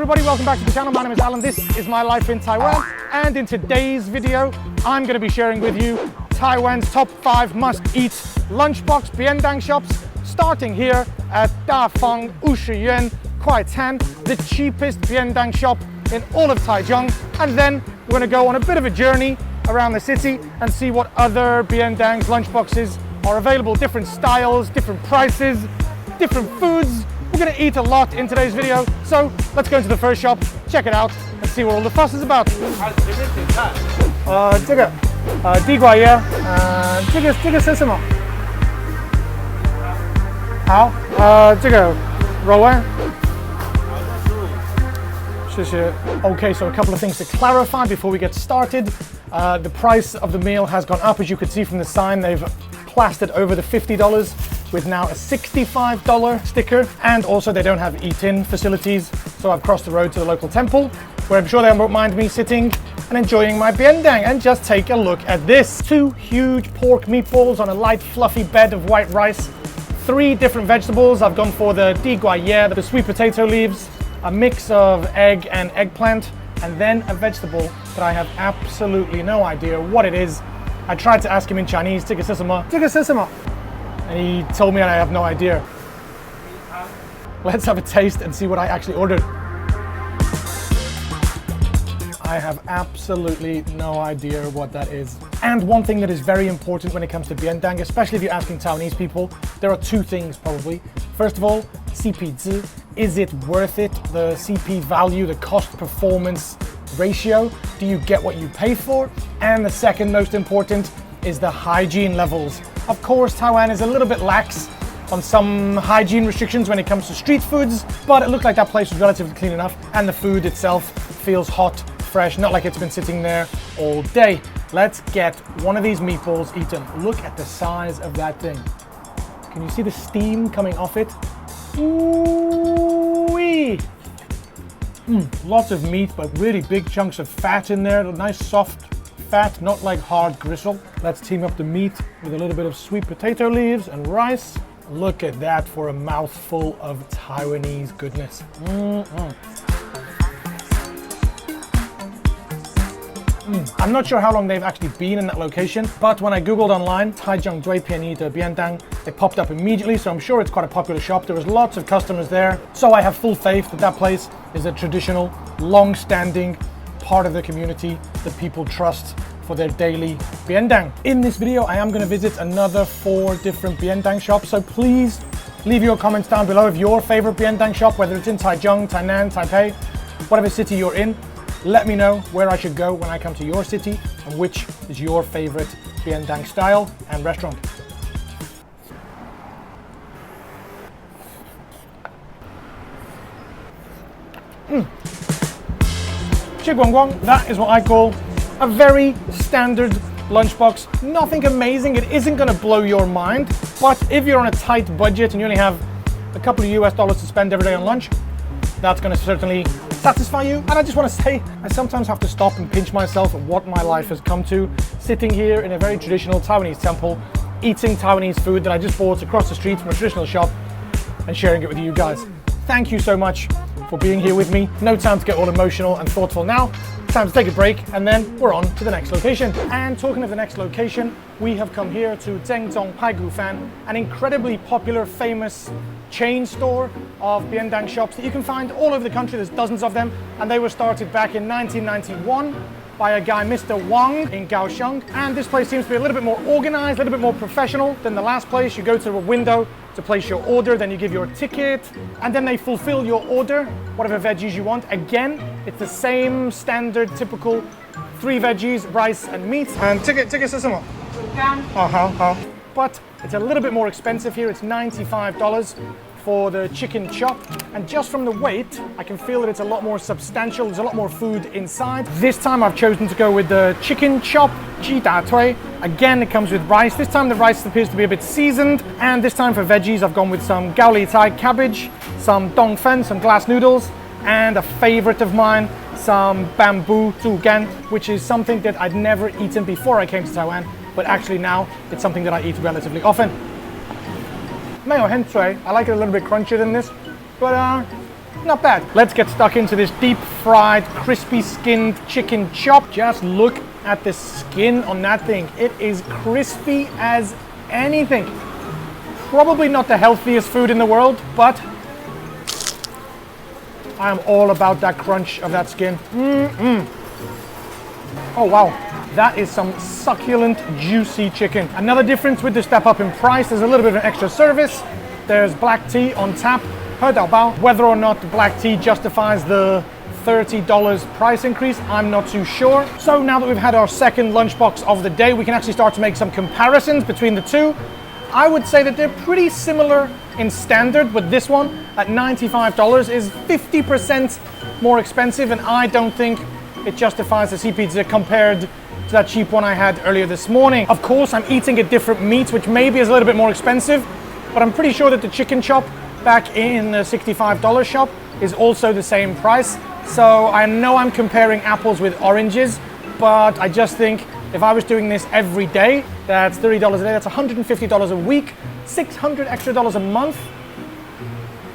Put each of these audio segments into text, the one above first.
everybody, welcome back to the channel. My name is Alan, this is my life in Taiwan, and in today's video I'm going to be sharing with you Taiwan's top 5 must-eat lunchbox biendang shops, starting here at Dafeng 50 yuan Kuai Tan, the cheapest biendang shop in all of Taichung, and then we're going to go on a bit of a journey around the city and see what other biendangs, lunchboxes are available, different styles, different prices, different foods. We're going to eat a lot in today's video, so let's go into the first shop, check it out, and see what all the fuss is about. 这个地瓜叶，这个是什么？好，这个肉丸。谢谢。Okay, so a couple of things to clarify before we get started. The price of the meal has gone up, as you could see from the sign. They've plastered over the $50 with now a $65 sticker, and also they don't have eat-in facilities, so I've crossed the road to the local temple, where I'm sure they won't mind me sitting and enjoying my biendang. And just take a look at this. 2 huge pork meatballs on a light fluffy bed of white rice, 3 different vegetables. I've gone for the di gua ye, the sweet potato leaves, a mix of egg and eggplant, and then a vegetable that I have absolutely no idea what it is. I tried to ask him in Chinese, 这个是什么? 这个是什么? And he told me and I have no idea. Let's have a taste and see what I actually ordered. I have absolutely no idea what that is. And one thing that is very important when it comes to biendang, especially if you're asking Taiwanese people, there are 2 things probably. First of all, CP zi. Is it worth it? The CP value, the cost performance ratio. Do you get what you pay for? And the second most important is the hygiene levels. Of course, Taiwan is a little bit lax on some hygiene restrictions when it comes to street foods, but it looked like that place was relatively clean enough, and the food itself feels hot, fresh, not like it's been sitting there all day. Let's get one of these meatballs eaten. Look at the size of that thing. Can you see the steam coming off it? Ooh-wee! Lots of meat, but really big chunks of fat in there. Nice soft fat, not like hard gristle. Let's team up the meat with a little bit of sweet potato leaves and rice. Look at that for a mouthful of Taiwanese goodness. I'm not sure how long they've actually been in that location, but when I googled online, Taichung Dui Pianyi de Biendang, it popped up immediately, so I'm sure it's quite a popular shop. There was lots of customers there, so I have full faith that that place is a traditional, long-standing part of the community that people trust for their daily biendang. In this video, I am going to visit another 4 different biendang shops, so please leave your comments down below of your favorite biendang shop, whether it's in Taichung, Tainan, Taipei, whatever city you're in. Let me know where I should go when I come to your city and which is your favorite biendang style and restaurant. That is what I call a very standard lunchbox. Nothing amazing, it isn't going to blow your mind, but if you're on a tight budget and you only have a couple of US dollars to spend every day on lunch, that's going to certainly satisfy you. And I just want to say, I sometimes have to stop and pinch myself at what my life has come to, sitting here in a very traditional Taiwanese temple, eating Taiwanese food that I just bought across the street from a traditional shop and sharing it with you guys. Thank you so much for being here with me. No time to get all emotional and thoughtful now. Time to take a break, and then we're on to the next location. And talking of the next location, we have come here to Tengtong Pao Fan, an incredibly popular, famous chain store of biendang shops that you can find all over the country. There's dozens of them, and they were started back in 1991 by a guy, Mr. Wang, in Kaohsiung. And this place seems to be a little bit more organized, a little bit more professional than the last place. You go to a window to place your order, then you give your ticket, and then they fulfill your order, whatever veggies you want. Again, it's the same standard, typical 3 veggies, rice and meat. And ticket is什么? But it's a little bit more expensive here. It's $95 for the chicken chop, and just from the weight I can feel that it's a lot more substantial. There's a lot more food inside. This time I've chosen to go with the chicken chop ji da tui. Again, it comes with rice. This time the rice appears to be a bit seasoned, and this time for veggies I've gone with some gao li tai cabbage, some dong fen, some glass noodles, and a favorite of mine, some bamboo zhugan, which is something that I'd never eaten before I came to Taiwan, but actually now it's something that I eat relatively often. 没有很脆, I like it a little bit crunchier than this, but Not bad. Let's get stuck into this deep fried, crispy skinned chicken chop. Just look at the skin on that thing. It is crispy as anything. Probably not the healthiest food in the world, but I am all about that crunch of that skin. Oh wow, that is some succulent, juicy chicken. Another difference with the step up in price, there's a little bit of an extra service. There's black tea on tap, 喝到饱. Whether or not the black tea justifies the $30 price increase, I'm not too sure. So now that we've had our second lunchbox of the day, we can actually start to make some comparisons between the two. I would say that they're pretty similar in standard, but this one at $95 is 50% more expensive, and I don't think it justifies the sea pizza compared to that cheap one I had earlier this morning. Of course, I'm eating a different meat, which maybe is a little bit more expensive, but I'm pretty sure that the chicken chop back in the $65 shop is also the same price. So I know I'm comparing apples with oranges, but I just think if I was doing this every day, that's $30 a day, that's $150 a week, $600 extra a month.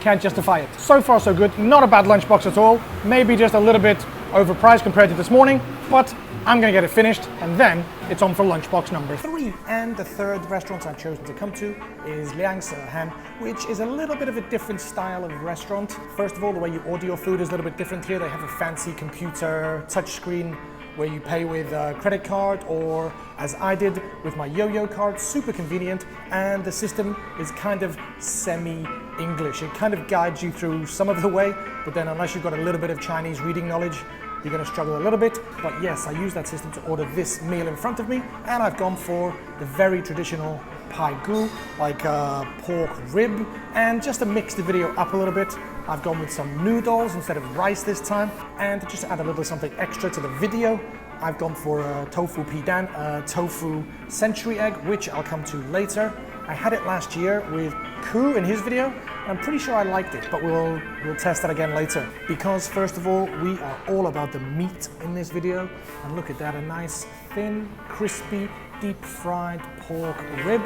Can't justify it. So far so good, not a bad lunchbox at all. Maybe just a little bit overpriced compared to this morning, but I'm gonna get it finished and then it's on for lunchbox number 3. And the third restaurant I've chosen to come to is Liangsehan, which is a little bit of a different style of restaurant. First of all, the way you order your food is a little bit different here. They have a fancy computer touchscreen where you pay with a credit card, or as I did with my yo-yo card, super convenient, and the system is kind of semi-English. It kind of guides you through some of the way, but then unless you've got a little bit of Chinese reading knowledge, you're going to struggle a little bit. But yes, I use that system to order this meal in front of me, and I've gone for the very traditional pai gu, like a pork rib, and just to mix the video up a little bit, I've gone with some noodles instead of rice this time, and to just add a little something extra to the video, I've gone for a tofu pidan, a tofu century egg, which I'll come to later. I had it last year with Ku in his video, and I'm pretty sure I liked it, but we'll test that again later. Because first of all, we are all about the meat in this video, and look at that, a nice, thin, crispy, deep fried pork rib.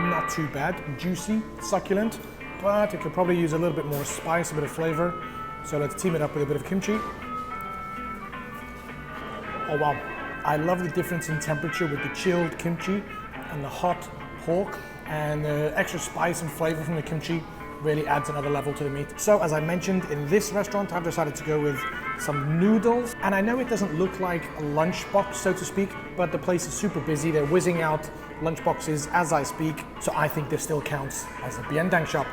Not too bad, juicy, succulent, but it could probably use a little bit more spice, a bit of flavor. So let's team it up with a bit of kimchi. Oh wow, I love the difference in temperature with the chilled kimchi and the hot pork, and the extra spice and flavor from the kimchi really adds another level to the meat. So as I mentioned, in this restaurant, I've decided to go with some noodles. And I know it doesn't look like a lunchbox, so to speak, but the place is super busy. They're whizzing out lunchboxes as I speak. So I think this still counts as a biendang shop.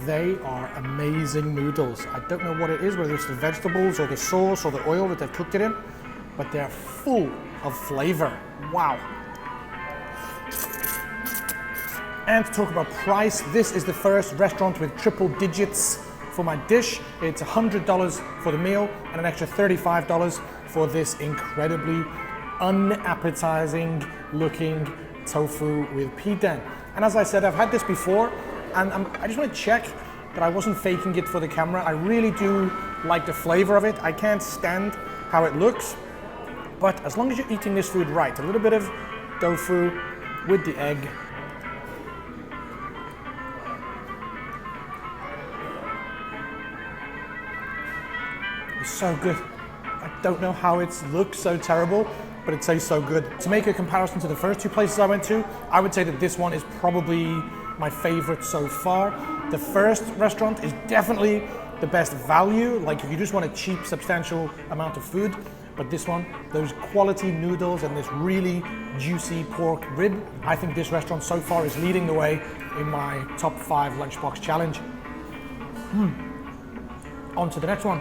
They are amazing noodles. I don't know what it is, whether it's the vegetables or the sauce or the oil that they've cooked it in, but they're full of flavor. Wow. And to talk about price, this is the first restaurant with triple digits for my dish. It's $100 for the meal and an extra $35 for this incredibly unappetizing looking tofu with pidan. And as I said, I've had this before, and I just want to check that I wasn't faking it for the camera. I really do like the flavor of it. I can't stand how it looks, but as long as you're eating this food right, a little bit of tofu with the egg. It's so good. I don't know how it looks so terrible, but it tastes so good. To make a comparison to the first two places I went to, I would say that this one is probably my favorite so far. The first restaurant is definitely the best value, like if you just want a cheap, substantial amount of food. But this one, those quality noodles and this really juicy pork rib, I think this restaurant so far is leading the way in my top 5 lunchbox challenge. On to the next one.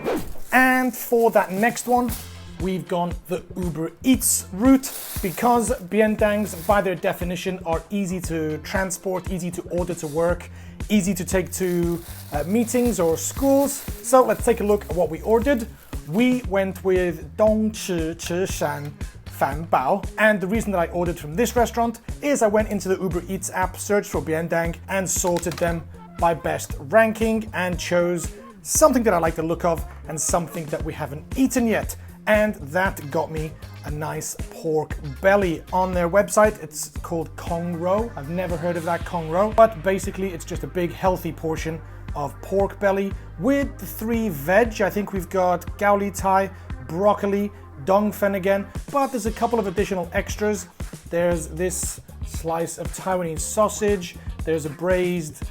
And for that next one, we've gone the Uber Eats route, because biendangs by their definition are easy to transport, easy to order to work, easy to take to meetings or schools. So let's take a look at what we ordered. We went with Dong Chi Chi Shan Fan Bao, and the reason that I ordered from this restaurant is I went into the Uber Eats app, searched for biendang and sorted them by best ranking and chose something that I like the look of and something that we haven't eaten yet. And that got me a nice pork belly. On their website, it's called Kong Ro. I've never heard of that Kong Ro, but basically it's just a big healthy portion of pork belly with the 3 veg. I think we've got gao li tai, broccoli, dong fen again, but there's a couple of additional extras. There's this slice of Taiwanese sausage, there's a braised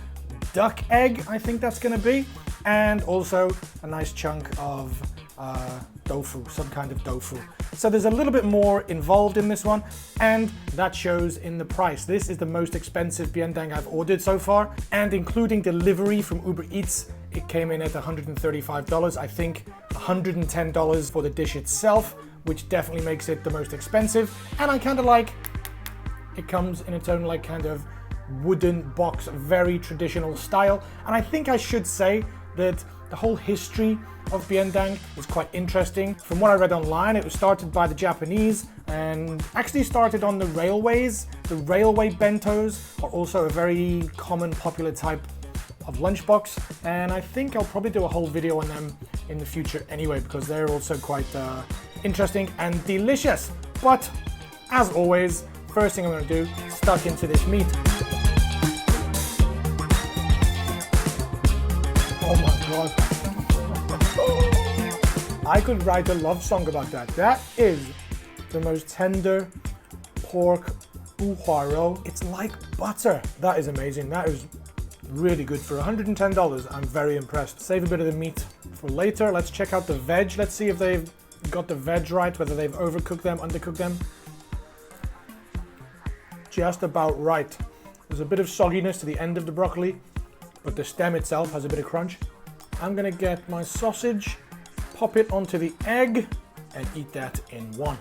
duck egg, I think that's gonna be, and also a nice chunk of tofu, some kind of tofu. So there's a little bit more involved in this one, and that shows in the price. This is the most expensive biendang I've ordered so far, and including delivery from Uber Eats, it came in at $135. I think $110 for the dish itself, which definitely makes it the most expensive. And I kind of like, it comes in its own like kind of wooden box, very traditional style. And I think I should say that the whole history of biendang is quite interesting. From what I read online, it was started by the Japanese and actually started on the railways. The railway bentos are also a very common, popular type of lunchbox, and I think I'll probably do a whole video on them in the future anyway, because they're also quite interesting and delicious. But as always, first thing I'm going to do, stuck into this meat. Oh my god. I could write a love song about that. That is the most tender pork buhuaro. It's like butter. That is amazing. That is really good. For $110, I'm very impressed. Save a bit of the meat for later. Let's check out the veg. Let's see if they've got the veg right, whether they've overcooked them, undercooked them. Just about right. There's a bit of sogginess to the end of the broccoli, but the stem itself has a bit of crunch. I'm gonna get my sausage, pop it onto the egg, and eat that in one.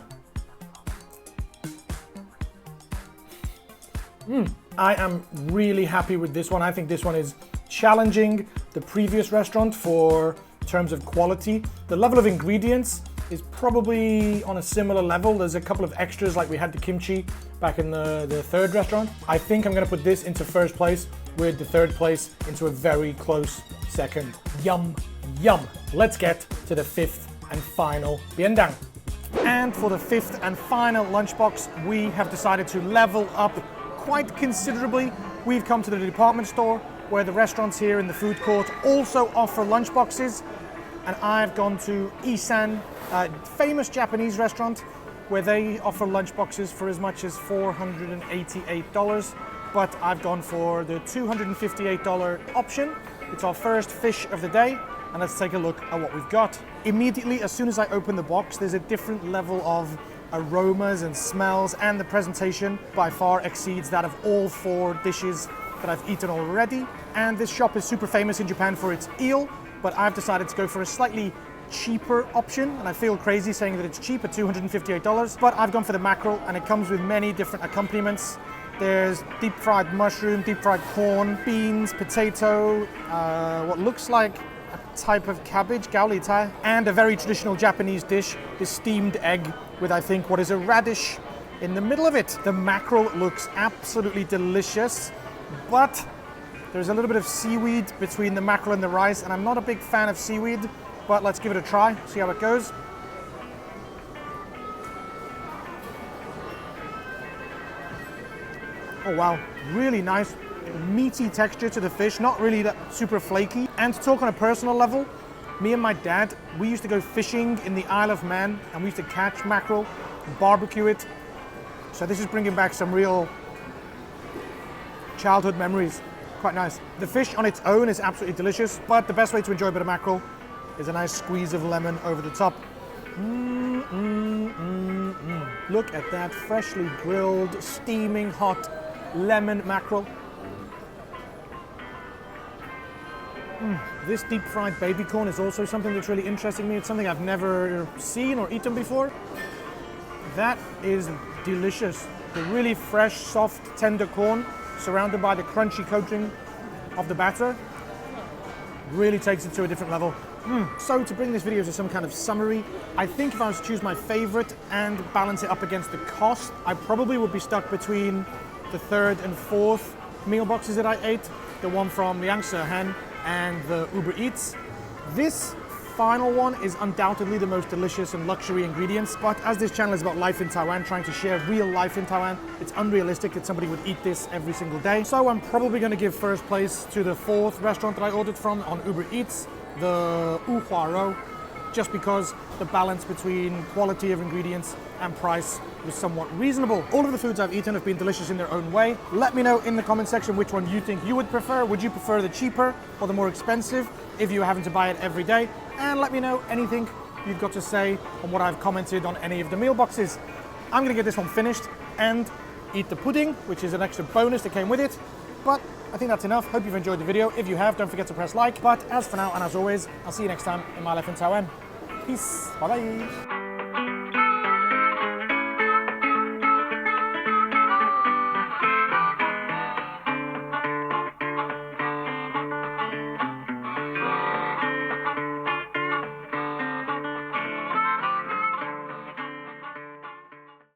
I am really happy with this one. I think this one is challenging the previous restaurant for terms of quality. The level of ingredients is probably on a similar level. There's a couple of extras, like we had the kimchi back in the third restaurant. I think I'm gonna put this into first place with the third place into a very close second. Yum, yum. Let's get to the 5th and final biendang. And for the 5th and final lunchbox, we have decided to level up quite considerably. We've come to the department store where the restaurants here in the food court also offer lunchboxes, and I've gone to Isan, a famous Japanese restaurant where they offer lunchboxes for as much as $488, but I've gone for the $258 option. It's our first fish of the day, and let's take a look at what we've got. Immediately, as soon as I open the box, there's a different level of aromas and smells, and the presentation by far exceeds that of all 4 dishes that I've eaten already. And this shop is super famous in Japan for its eel, but I've decided to go for a slightly cheaper option, and I feel crazy saying that it's cheap at $258, but I've gone for the mackerel, and it comes with many different accompaniments. There's deep fried mushroom, deep fried corn, beans, potato, what looks like a type of cabbage, gao li tai, and a very traditional Japanese dish, this steamed egg with, I think, what is a radish in the middle of it. The mackerel looks absolutely delicious, but there's a little bit of seaweed between the mackerel and the rice, and I'm not a big fan of seaweed, but let's give it a try, see how it goes. Oh wow, really nice meaty texture to the fish, not really that super flaky. And to talk on a personal level, me and my dad, we used to go fishing in the Isle of Man, and we used to catch mackerel, barbecue it. So this is bringing back some real childhood memories. Quite nice. The fish on its own is absolutely delicious, but the best way to enjoy a bit of mackerel is a nice squeeze of lemon over the top. Look at that freshly grilled, steaming hot lemon mackerel. This deep fried baby corn is also something that's really interesting me. It's something I've never seen or eaten before. That is delicious. The really fresh, soft, tender corn surrounded by the crunchy coating of the batter really takes it to a different level. So to bring this video to some kind of summary, I think if I was to choose my favorite and balance it up against the cost, I probably would be stuck between the 3rd and 4th meal boxes that I ate, the one from Liangse Han and the Uber Eats. This final one is undoubtedly the most delicious and luxury ingredients, but as this channel is about life in Taiwan, trying to share real life in Taiwan, it's unrealistic that somebody would eat this every single day. So I'm probably going to give first place to the fourth restaurant that I ordered from on Uber Eats, the Wu Hua Rou, just because the balance between quality of ingredients and price was somewhat reasonable. All of the foods I've eaten have been delicious in their own way. Let me know in the comment section which one you think you would prefer. Would you prefer the cheaper or the more expensive if you were having to buy it every day? And let me know anything you've got to say on what I've commented on any of the meal boxes. I'm gonna get this one finished and eat the pudding, which is an extra bonus that came with it. But I think that's enough. Hope you've enjoyed the video. If you have, don't forget to press like. But as for now, and as always, I'll see you next time in My Life in Taiwan. Peace. Bye-bye.